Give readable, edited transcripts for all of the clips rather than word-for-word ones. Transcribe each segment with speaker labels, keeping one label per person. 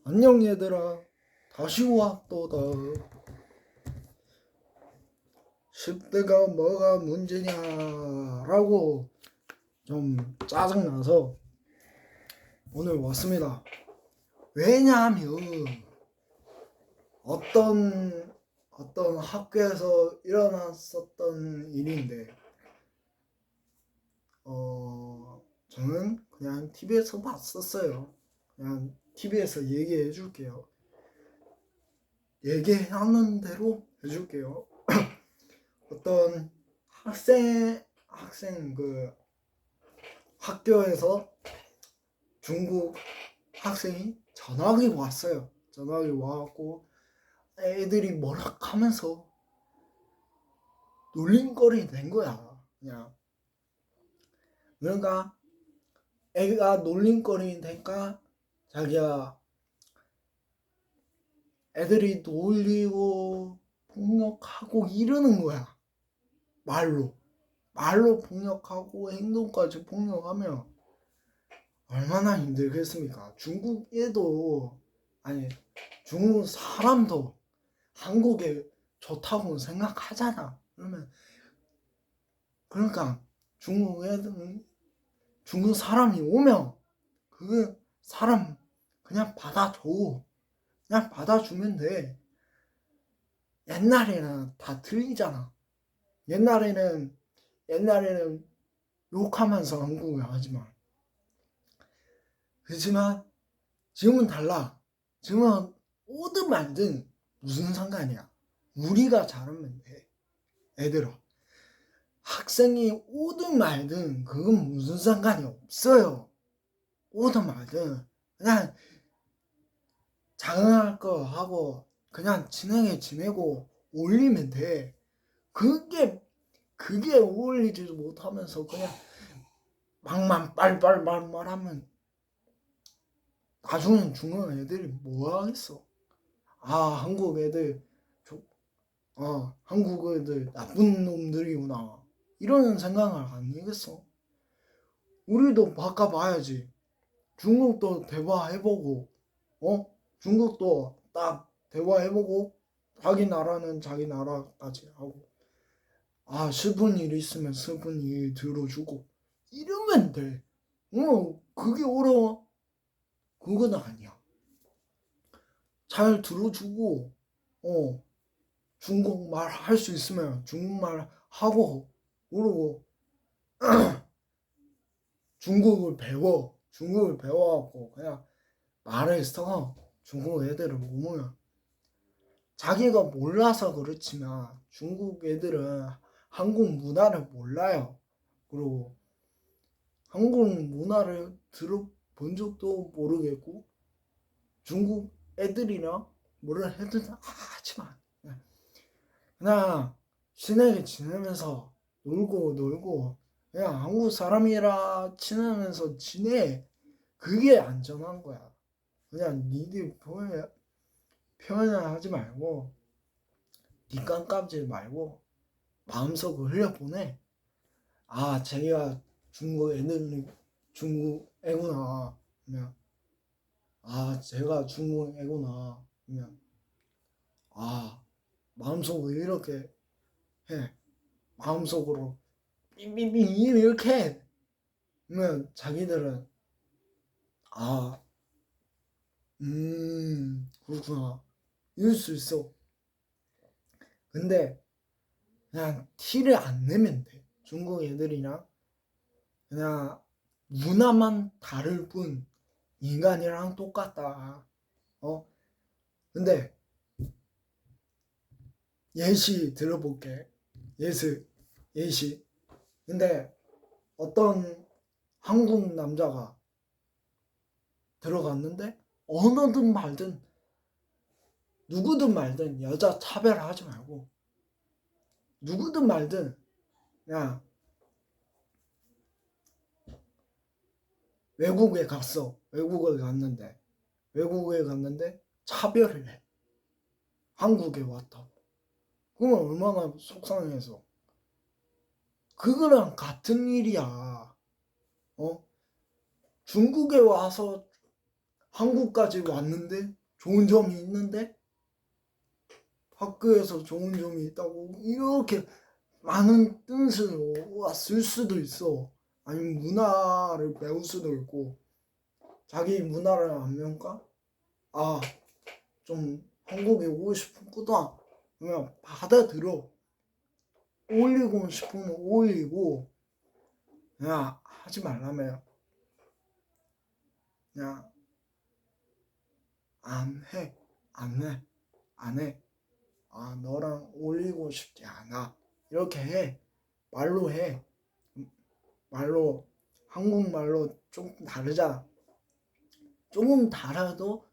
Speaker 1: 안녕 얘들아, 다시 왔도다. 10대가 뭐가 문제냐라고 좀 짜증나서 오늘 왔습니다. 왜냐하면 어떤 학교에서 일어났었던 일인데 저는 그냥 TV에서 봤었어요. 그냥 TV에서 얘기해 줄게요. 얘기하는 대로 해줄게요. 어떤 학생 학교에서 중국 학생이 전학이 왔어요. 전학이 와갖고 애들이 뭐라 하면서 놀림거리 된 거야. 그냥 그러니까 애가 놀림거리 되니까 자기가 애들이 놀리고 폭력하고 이러는 거야. 말로 폭력하고 행동까지 폭력하면 얼마나 힘들겠습니까? 중국 사람도 한국에 좋다고 생각하잖아. 그러니까 중국 사람이 오면 그 사람 그냥 받아줘. 그냥 받아주면 돼. 옛날에는 다 틀리잖아. 옛날에는 욕하면서 한국을 하지만 그렇지만 지금은 달라. 지금은 오든 말든 무슨 상관이야. 우리가 잘하면 돼. 애들아. 학생이 오든 말든 그건 무슨 상관이 없어요. 오든 말든 그냥 장난할 거 하고 그냥 친하게 지내고 올리면 돼. 그게 어울리지도 못하면서 그냥 막만 빨빨빨빨 하면 나중엔 중국 애들이 뭐 하겠어. 한국 애들 한국 애들 나쁜 놈들이구나 이런 생각을 아니겠어. 우리도 바꿔봐야지. 중국도 대화해보고 중국도 딱 대화해보고 자기 나라는 자기 나라까지 하고 슬픈 일 있으면 슬픈 일 들어주고 이러면 돼. 그게 어려워? 그건 아니야. 잘 들어주고 중국말 할 수 있으면 중국말 하고 그러고 중국을 배워갖고 그냥 말을 써. 중국 애들을 보면 자기가 몰라서 그렇지만 중국 애들은 한국 문화를 몰라요. 그리고 한국 문화를 들어본 적도 모르겠고 중국 애들이랑 뭐를 해도 하지만 그냥 친하게 지내면서 놀고 그냥 한국 사람이라 지내면서 지내. 그게 안전한 거야. 그냥 니들 표현을 하지 말고 뒷감 까지 말고 마음속으로 흘려보내. 자기가 중국 애구나. 그냥 제가 중국 애구나. 그냥 마음속으로 이렇게 해. 마음속으로 삐삐삐 이렇게 해. 그러면 자기들은 그렇구나 이럴 수 있어. 근데 그냥 티를 안 내면 돼. 중국 애들이랑 그냥 문화만 다를 뿐 인간이랑 똑같다. 근데 예시 들어볼게. 예시. 근데 어떤 한국 남자가 들어갔는데 언어든 말든 누구든 말든 여자 차별하지 말고 누구든 말든 그냥 외국에 갔는데 차별을 해. 한국에 왔다고. 그러면 얼마나 속상해서. 그거랑 같은 일이야. 중국에 와서 한국까지 왔는데 좋은 점이 있는데 학교에서 좋은 점이 있다고 이렇게 많은 뜻을 왔을 수도 있어. 아니면 문화를 배울 수도 있고 자기 문화를 안 배울까? 아, 좀 한국에 오고 싶구나. 그냥 받아들여. 올리고 싶으면 올리고 그냥 하지 말라며. 그냥 안 해. 안 해. 안 해. 아, 너랑 올리고 싶지 않아. 이렇게 해. 말로 해. 말로, 한국말로 조금 다르잖아. 조금 달라도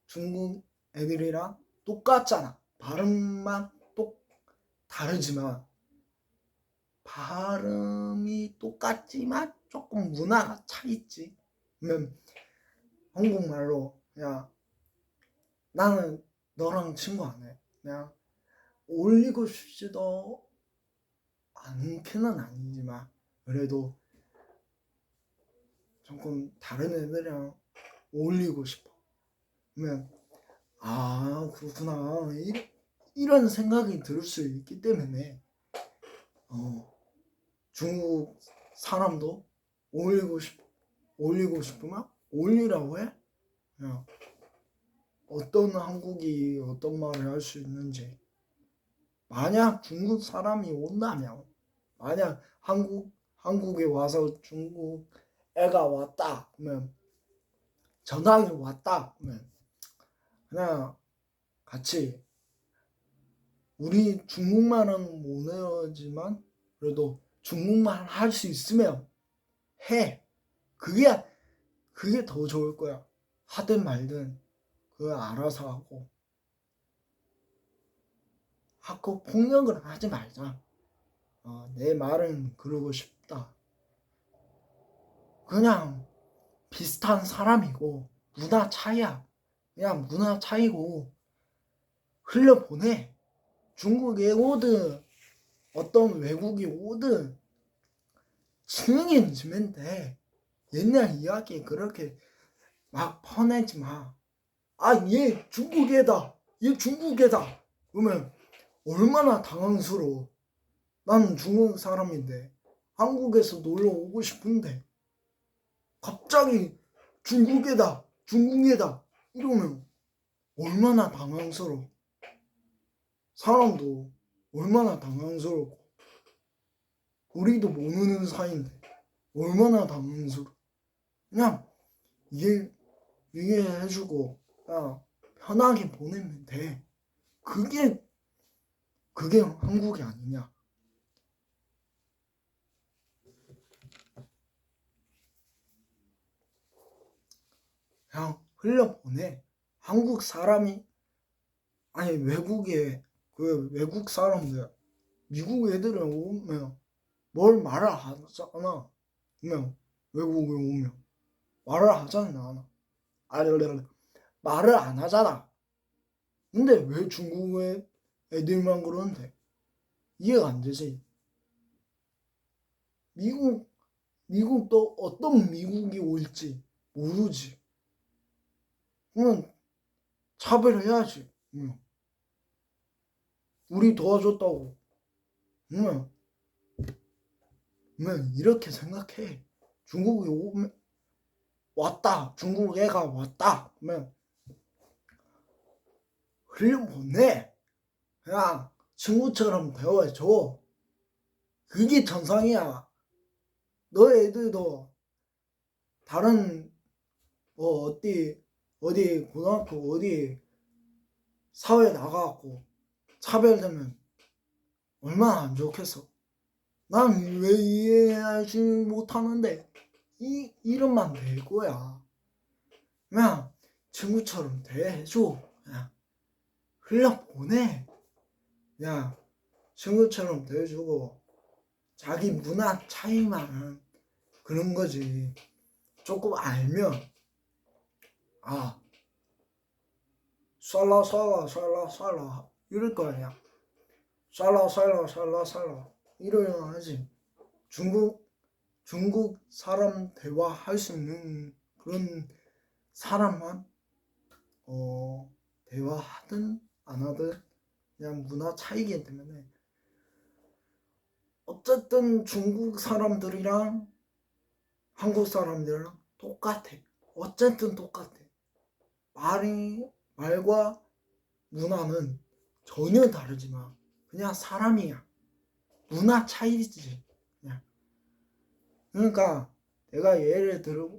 Speaker 1: 중국 애들이랑 똑같잖아. 발음만 다르지만, 발음이 똑같지만 조금 문화가 차있지. 그러면 한국말로 그냥 나는 너랑 친구 안 해. 그냥 올리고 싶지도 않기는 아니지만 그래도 조금 다른 애들이랑 어울리고 싶어. 그러면 아 그렇구나 이런 생각이 들 수 있기 때문에 중국 사람도 어울리고 싶으면 어울리라고 해. 그냥 어떤 한국이 어떤 말을 할 수 있는지 만약 중국 사람이 온다면 만약 한국에 와서 중국 애가 왔다 그러면 전화기 왔다 그러면 그냥 같이 우리 중국말은 못하지만 그래도 중국말 할 수 있으면 해. 그게 더 좋을 거야. 하든 말든 그거 알아서 하고 학교 폭력을 하지 말자. 내 말은 그러고 싶다. 그냥 비슷한 사람이고 문화 차이야. 그냥 문화 차이고 흘려보내. 중국에 오든 어떤 외국이 오든 친해지면 돼. 옛날 이야기 그렇게 막 퍼내지 마. 아, 얘 중국애다. 얘 중국애다. 그러면 얼마나 당황스러워. 나는 중국 사람인데 한국에서 놀러 오고 싶은데 갑자기 중국애다. 중국애다. 이러면 얼마나 당황스러워. 사람도 얼마나 당황스럽고 우리도 모르는 사이인데 얼마나 당황스러워. 그냥 이해해주고 그냥 편하게 보내면 돼. 그게 한국이 아니냐. 그냥 흘려보내. 한국 사람이 아니 외국 사람들 미국 애들은 오면 뭘 말을 하잖아. 그러면 외국에 오면 말을 하잖아. 아니 말을 안 하잖아. 근데 왜 중국의 애들만 그러는데 이해가 안 되지. 미국도 어떤 미국이 올지 모르지. 그러면 차별해야지. 우리 도와줬다고. 그러면 이렇게 생각해. 중국이 왔다. 중국 애가 왔다. 그러면 흘려보내. 그냥 친구처럼 대화해줘. 그게 정상이야. 너 애들도 다른 어디 고등학교 어디 사회 나가갖고 차별되면 얼마나 안 좋겠어. 난 왜 이해하지 못하는데 이름만 될 거야. 그냥 친구처럼 대해줘. 그냥 흘려보내. 그냥 친구처럼 대해주고 자기 문화 차이만 그런 거지. 조금 알면 쌀라 이럴 거 아니야. 쌀라 이러면 하지. 중국 사람 대화할 수 있는 그런 사람만 대화하든 안 하든 그냥 문화 차이기 때문에 어쨌든 중국 사람들이랑 한국 사람들이랑 똑같아. 어쨌든 똑같아. 말과 문화는 전혀 다르지만 그냥 사람이야. 문화 차이지. 그냥. 그러니까 내가 예를 들어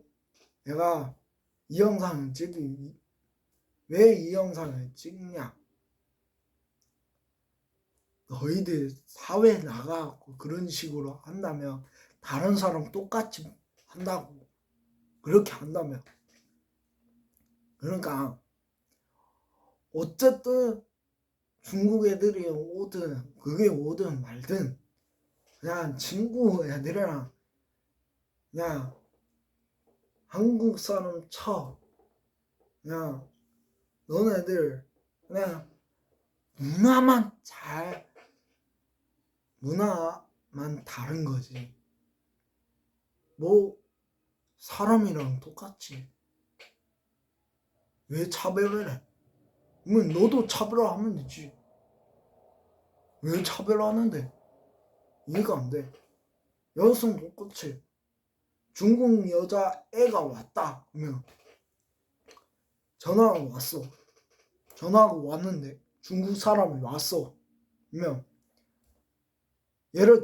Speaker 1: 내가 이 영상을 찍기 왜 이 영상을 찍냐? 너희들 사회에 나가고 그런 식으로 한다면 다른 사람 똑같이 한다고 그렇게 한다면 그러니까 어쨌든 중국 애들이 오든 그게 오든 말든 그냥 친구 애들이랑 그냥 한국 사람 쳐 그냥 너네들 그냥 문화만 다른 거지. 뭐 사람이랑 똑같지. 왜 차별을 해? 그러면 너도 차별하면 되지. 왜 차별하는데? 이해가 안 돼. 여성 똑같이 중국 여자 애가 왔다. 그러면 전화가 왔어. 전화가 왔는데 중국 사람이 왔어. 그러면 예를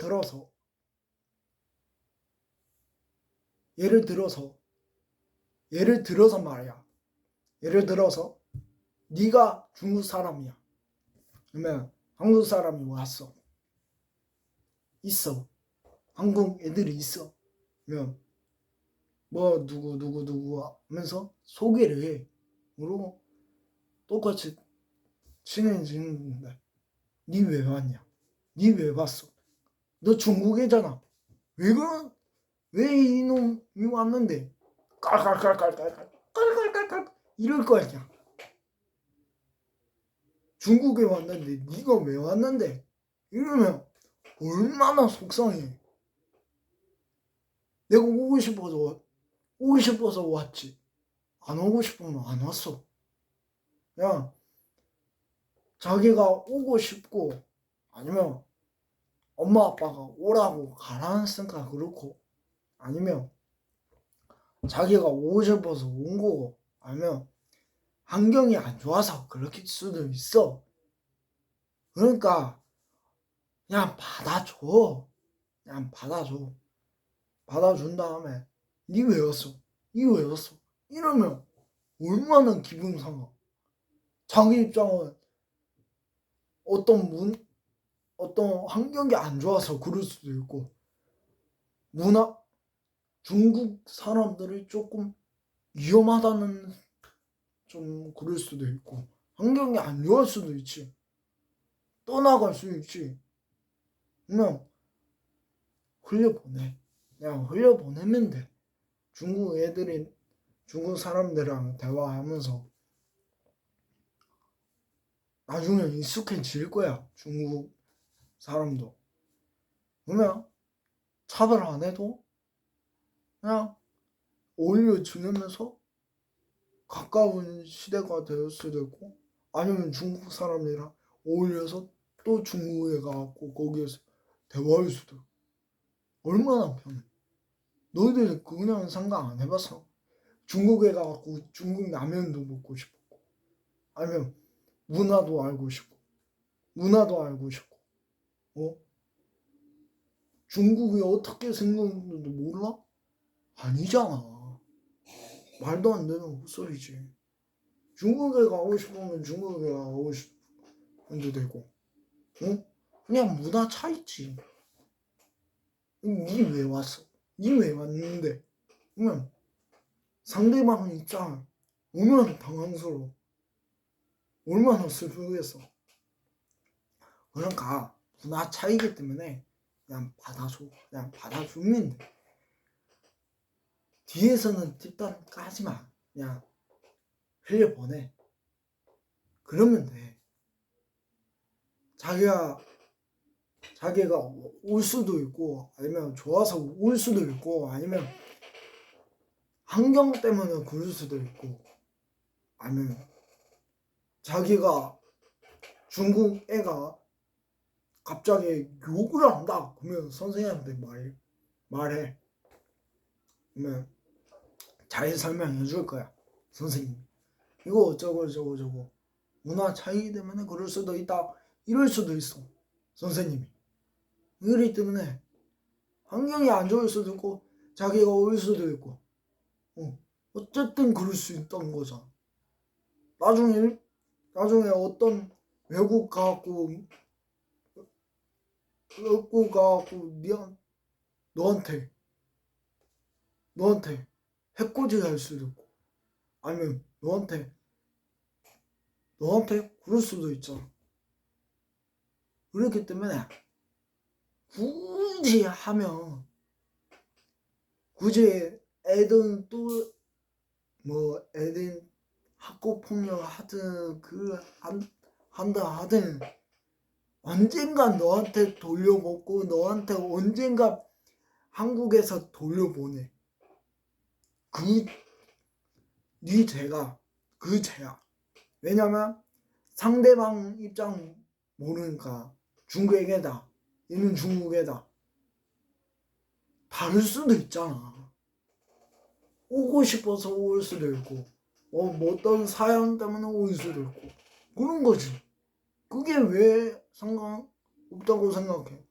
Speaker 1: 들어서 말이야. 예를 들어서 네가 중국 사람이야. 그러면 한국 사람이 왔어. 있어. 한국 애들이 있어. 그러면 뭐 누구 하면서 소개를 해. 그러고 똑같이 친해지는데 니 왜 왔냐? 니 왜 왔어? 너 중국애잖아. 왜 이놈이 왔는데? 깔깔깔깔깔깔깔깔깔 이럴 거 아니야. 중국에 왔는데 네가 왜 왔는데? 이러면 얼마나 속상해. 내가 오고 싶어서 왔지. 안 오고 싶으면 안 왔어. 그냥 자기가 오고 싶고 아니면 엄마 아빠가 오라고 가라앉으니까 그렇고 아니면 자기가 오고 싶어서 온 거고 아니면 환경이 안 좋아서 그렇게 수도 있어. 그러니까 그냥 받아줘. 그냥 받아줘. 받아준 다음에 니 왜 왔어? 니 왜 왔어? 이러면 얼마나 기분 상하. 자기 입장은 어떤 환경이 안 좋아서 그럴 수도 있고 중국 사람들이 조금 위험하다는 좀 그럴 수도 있고 환경이 안 좋을 수도 있지. 떠나갈 수 있지. 그냥 흘려보내. 그냥 흘려보내면 돼. 중국 사람들이랑 대화하면서 나중에 익숙해질 거야. 중국 사람도. 그러면 차별 안 해도 그냥 오히려 지내면서 가까운 시대가 될 수도 있고 아니면 중국 사람이랑 어울려서 또 중국에 가고 거기에서 대화할 수도 있고 얼마나 편해. 너희들 그냥 생각 안 해봤어? 중국에 가고 중국 라면도 먹고 싶고 아니면 문화도 알고 싶고 중국이 어떻게 생겼는지도 몰라? 아니잖아. 말도 안 되는 헛소리지. 중국에 가고 싶으면 중국에 가고 싶어도 되고 그냥 문화 차이지. 니 왜 왔어? 니 왜 왔는데? 그러면 상대방 입장 얼마나 당황스러워. 얼마나 슬프겠어. 그러니까 문화 차이기 때문에 그냥 받아줘. 그냥 받아주면 돼. 뒤에서는 뒷담 까지마. 그냥 흘려보내. 그러면 돼. 자기가 올 수도 있고 아니면 좋아서 올 수도 있고 아니면 환경 때문에 그럴 수도 있고 아니면 자기가 중국 애가 갑자기 욕을 한다 그러면 선생님한테 말해. 그러면 잘 설명해 줄 거야 선생님. 이거 어쩌고 저쩌고 저쩌고 문화 차이 때문에 그럴 수도 있다 이럴 수도 있어 선생님이. 이러기 때문에 환경이 안 좋을 수도 있고 자기가 올 수도 있고 어쨌든 그럴 수 있던 거잖아. 나중에 어떤 외국 가갖고 너한테 해코지 할 수도 있고 아니면 너한테 그럴 수도 있잖아. 그렇기 때문에 굳이 애든 또 뭐 애든 학교폭력 하든 한다 하든 언젠가 너한테 돌려먹고 너한테 언젠가 한국에서 돌려보내. 네 죄가 그 죄야. 왜냐면 상대방 입장 모르니까 중국에다 얘는 중국에다 다를 수도 있잖아. 오고 싶어서 올 수도 있고 뭐 어떤 사연 때문에 올 수도 있고 그런 거지. 그게 왜 상관없다고 생각해?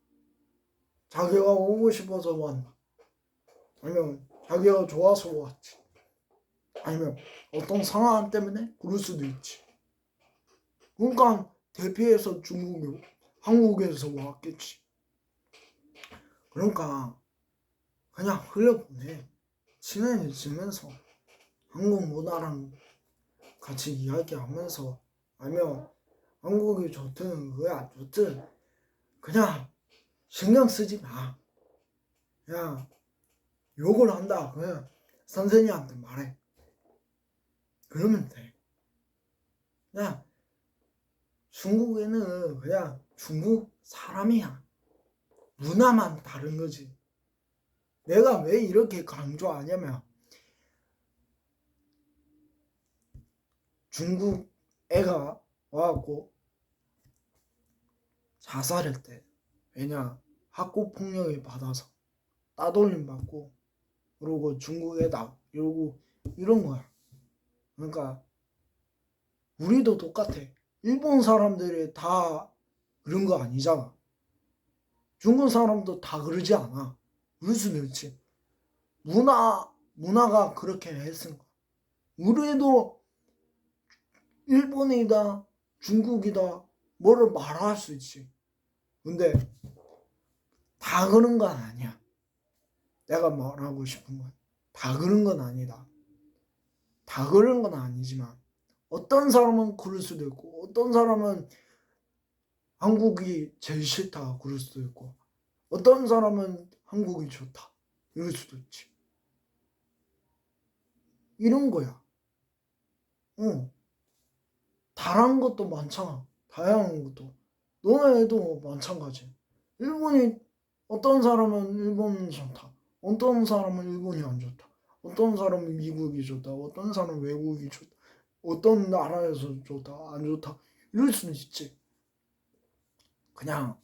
Speaker 1: 자기가 오고 싶어서 왔나? 아니면 자기가 좋아서 왔지? 아니면 어떤 상황 때문에 그럴 수도 있지. 그러니까 대피해서 한국에서 왔겠지. 그러니까 그냥 흘려보내. 친해지면서 한국 문화랑 같이 이야기하면서 아니면 한국이 좋든 왜 안 좋든 그냥 신경 쓰지 마. 그냥 욕을 한다 그냥 선생님한테 말해. 그러면 돼. 그냥 중국에는 그냥 중국 사람이야. 문화만 다른 거지. 내가 왜 이렇게 강조하냐면 중국 애가 와갖고 자살했대. 왜냐? 학교폭력을 받아서 따돌림 받고 그러고 중국 애다 이러고 이런 거야. 그러니까 우리도 똑같아. 일본 사람들이 다 그런 거 아니잖아. 중국 사람도 다 그러지 않아. 그럴 수도 있지. 문화가 그렇게 했으니까. 우리도 일본이다, 중국이다, 뭐를 말할 수 있지. 근데 다 그런 건 아니야. 내가 말하고 싶은 건. 다 그런 건 아니다. 다 그런 건 아니지만 어떤 사람은 그럴 수도 있고 어떤 사람은 한국이 제일 싫다 그럴 수도 있고 어떤 사람은 한국이 좋다 이럴 수도 있지. 이런 거야. 다양한 것도 많잖아. 다양한 것도. 너네도 마찬가지. 일본이 어떤 사람은 일본이 좋다. 어떤 사람은 일본이 안 좋다. 어떤 사람은 미국이 좋다. 어떤 사람은 외국이 좋다. 어떤 나라에서 좋다. 안 좋다. 이럴 수는 있지. 그냥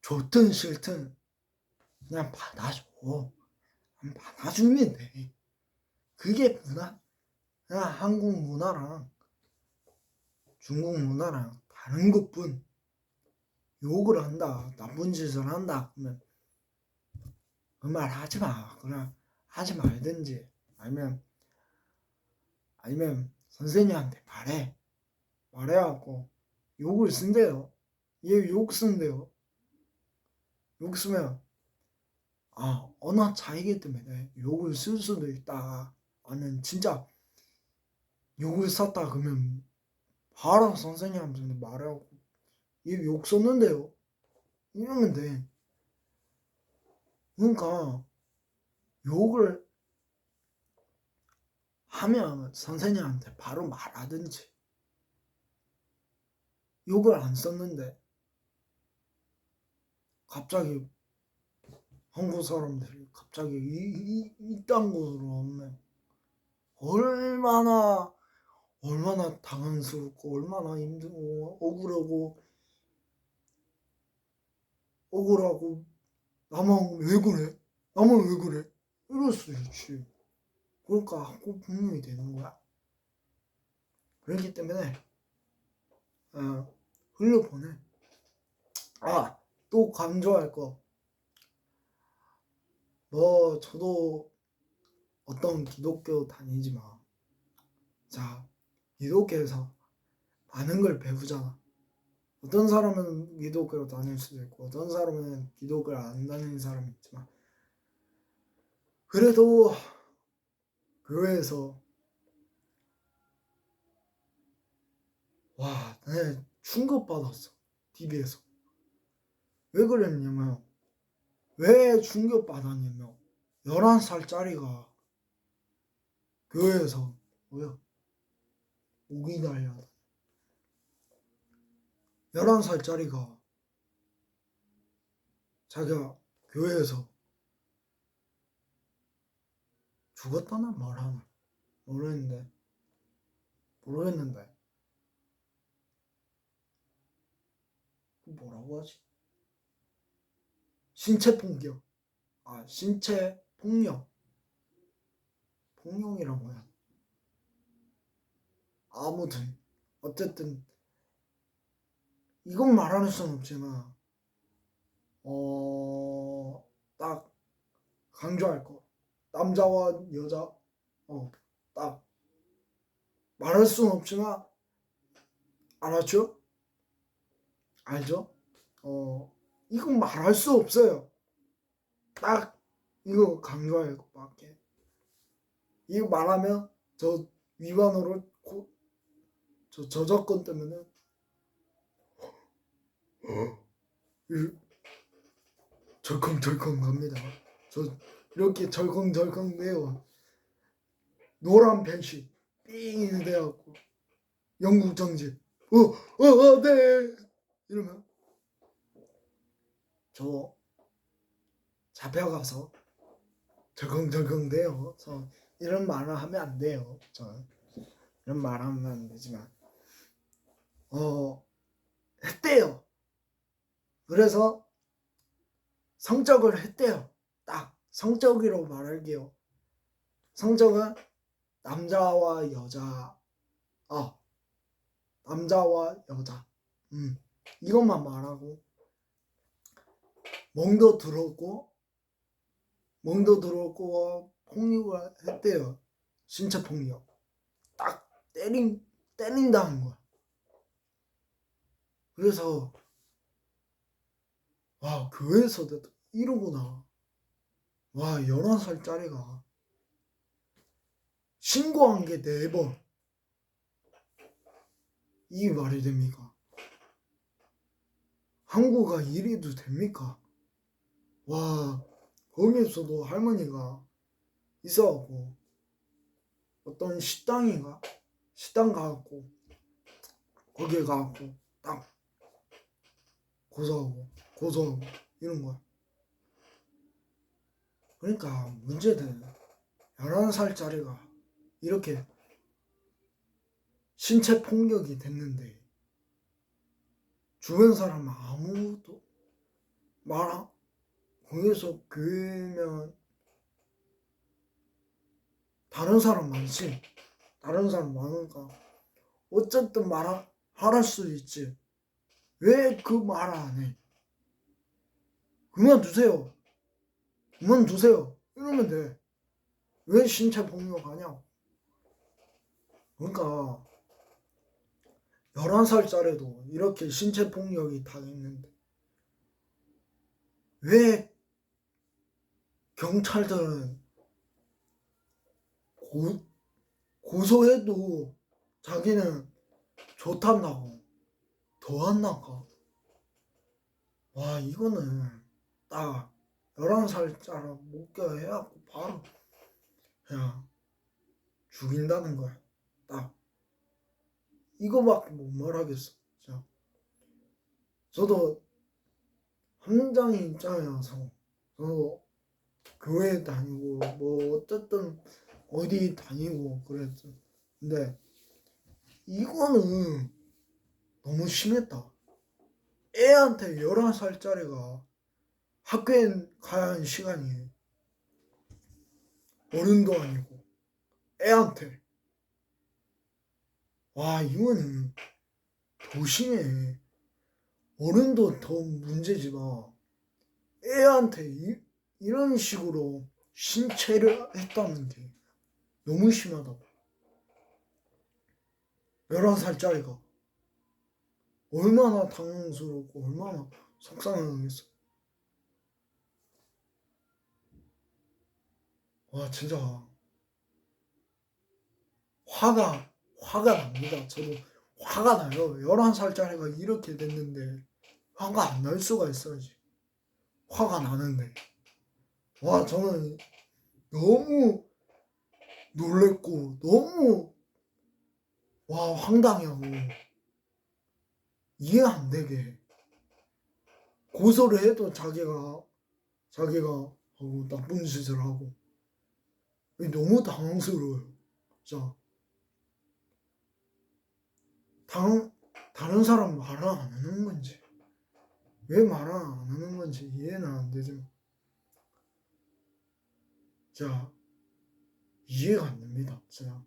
Speaker 1: 좋든 싫든 그냥 받아줘. 받아주면 돼. 그게 문화. 그냥 한국 문화랑 중국 문화랑 다른 것뿐. 욕을 한다, 나쁜 짓을 한다, 그러면 그 말 하지 마. 그냥 하지 말든지 아니면 선생님한테 말해갖고 욕을 쓴대요. 얘 욕 쓴대요. 욕 쓰면 언어 차이기 때문에 욕을 쓸 수도 있다. 아니면 진짜 욕을 썼다 그러면 바로 선생님한테 말해갖고 얘 욕 썼는데요. 이러면 돼. 그러니까 욕을 하면 선생님한테 바로 말하든지. 욕을 안 썼는데 갑자기 한국 사람들이 갑자기 이딴 곳으로 오면 얼마나 당황스럽고 얼마나 힘들고 억울하고 나만 왜 그래 이럴 수 있지. 그러니까 학교 폭력이 되는 거야. 그렇기 때문에 흘려보내. 또 강조할 거. 저도 어떤 기독교 다니지만, 자, 기독교에서 많은 걸 배우잖아. 어떤 사람은 기독교로 다닐 수도 있고, 어떤 사람은 기독교를 안 다니는 사람이 있지만, 그래도 교회에서 내 충격받았어. TV에서. 왜 그랬냐면, 왜 충격받았냐면, 11살짜리가 교회에서 목이 날려. 11살짜리가 자기가 교회에서 죽었다는 말 하나 모르겠는데 뭐라고 하지? 신체 폭력. 신체 폭력이라고 해야. 아무튼 어쨌든 이건 말할 수는 없지만 딱 강조할 거. 남자와 여자 딱 말할 수는 없지만 알았죠? 알죠? 이건 말할 수 없어요. 딱 이거 강조할 것밖에. 이거 말하면 저 위반으로 저작권 때문에 덜컹덜컹 갑니다. 저 이렇게 덜컹덜컹 돼요. 노란 펜시 삥 돼갖고 영국 정지 네 이러면 저 잡혀가서 덜컹덜컹 돼요. 이런 말을 하면 안 돼요. 이런 말 하면 안 되지만 했대요. 그래서 성적을 했대요. 딱 성적이라고 말할게요. 성적은 남자와 여자 이것만 말하고 멍도 들었고 폭력을 했대요. 신체 폭력. 딱 때린다는 거야. 그래서 교회에서도 이러구나. 11살짜리가 신고한 게 4번. 이게 말이 됩니까? 한국가 이래도 됩니까? 거기에서도 할머니가 있어갖고 어떤 식당 가갖고 거기에 가갖고 딱 고소하고 이런 거야. 그러니까 문제는 11살짜리가 이렇게 신체 폭력이 됐는데 주변 사람은 아무도 거기서 교회면 다른 사람 많으니까 어쨌든 말할 수 있지. 왜 그 말 안 해? 그만두세요. 이러면 돼. 왜 신체 폭력하냐고. 그러니까 11살짜리도 이렇게 신체 폭력이 당했는데 왜 경찰들은 고소해도 자기는 좋단다고 더 한다고. 이거는 딱 11살짜리 목격해갖고 바로 그냥 죽인다는 거야. 딱 이거밖에 못 말하겠어. 진짜. 저도 함장의 입장이라서 저도 교회 다니고 어쨌든 어디 다니고 그랬죠. 근데 이거는 너무 심했다. 애한테 11살짜리가 학교에 가야 하는 시간이 어른도 아니고 애한테. 와, 이거는 더 심해. 어른도 더 문제지만 애한테 이런 식으로 신체를 했다는 게 너무 심하다. 11살짜리가 얼마나 당황스럽고 얼마나 속상하겠어. 와, 진짜 화가 납니다. 저도 화가 나요. 11살짜리가 이렇게 됐는데 화가 안 날 수가 있어야지. 화가 나는데. 와, 저는 너무 놀랬고 너무 황당하고 이해 안 되게 고소를 해도 자기가 하고 나쁜 짓을 하고 너무 당황스러워요. 자, 다른 사람 말을 안 하는 건지 왜 말을 안 하는 건지 이해는 안 되지만 자, 이해가 안 됩니다. 진짜.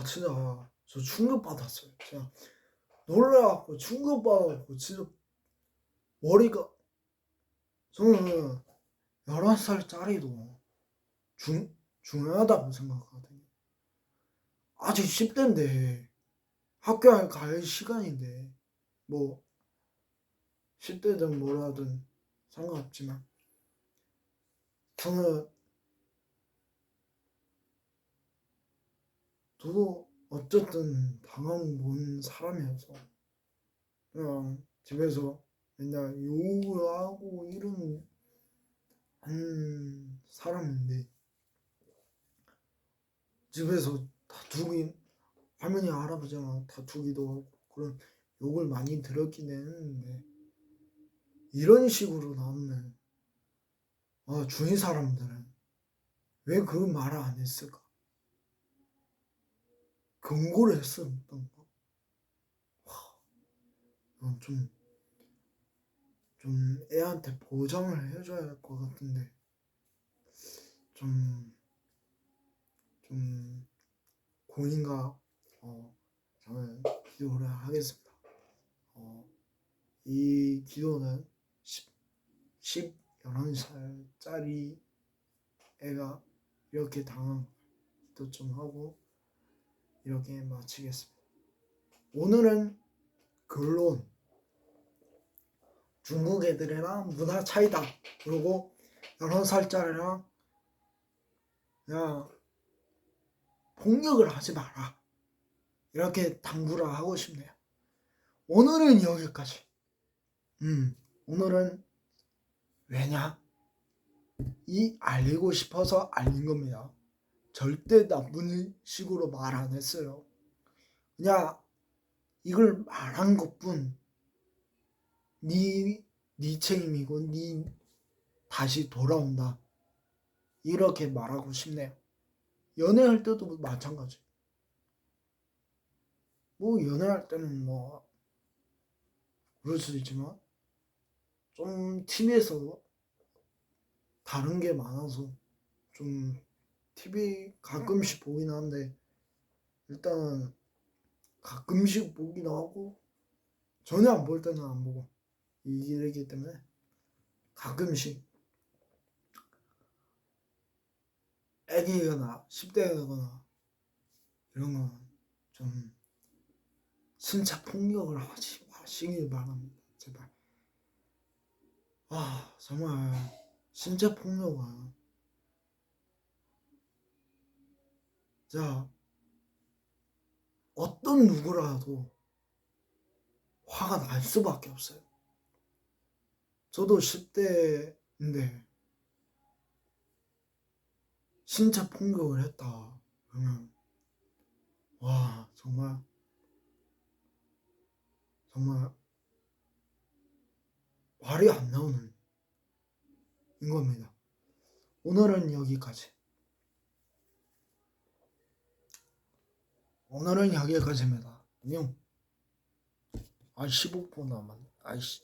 Speaker 1: 진짜 저 충격받았어요. 진짜 놀라갖고 충격받았고 진짜 머리가 저는 11살짜리도 중요하다고 생각하거든요. 아직 10대인데 학교에 갈 시간인데 뭐 10대든 뭐라든 상관없지만 저는 저도 어쨌든 당한 사람이어서 그냥 집에서 맨날 욕을 하고 이런 사람인데 집에서 다투기 할머니 할아버지랑 다투기도 하고 그런 욕을 많이 들었긴 했는데 이런 식으로 나오면 주위 사람들은 왜 그 말을 안 했을까? 경고를 했었던 거. 좀 애한테 보장을 해줘야 할 것 같은데 좀 고인가 저는 기도를 하겠습니다. 이 기도는 11살짜리 애가 이렇게 당한 것도 좀 하고 이렇게 마치겠습니다. 오늘은 결론 중국 애들이랑 문화 차이다. 그리고 11살짜리랑 그냥 폭력을 하지 마라. 이렇게 당부를 하고 싶네요. 오늘은 여기까지. 오늘은 왜냐? 알리고 싶어서 알린 겁니다. 절대 나쁜 식으로 말 안 했어요. 그냥 이걸 말한 것뿐 네 책임이고 네 다시 돌아온다. 이렇게 말하고 싶네요. 연애할 때도 마찬가지. 뭐 연애할 때는 뭐 그럴 수도 있지만 좀 TV에서 다른 게 많아서 좀 TV 가끔씩 보긴 하는데 일단은 가끔씩 보기도 하고 전혀 안 볼 때는 안 보고 이기 때문에 가끔씩 애기거나 10대거나 이런 건 좀 신체 폭력을 하지 마시길 바랍니다. 제발. 정말 신체 폭력은 자 어떤 누구라도 화가 날 수밖에 없어요. 저도 10대인데 신체 폭력을 했다 그러면 정말 말이 안 나오는 겁니다. 오늘은 여기까지. 오늘은 여기까지입니다. 안녕. 15분 남았네. 아이씨.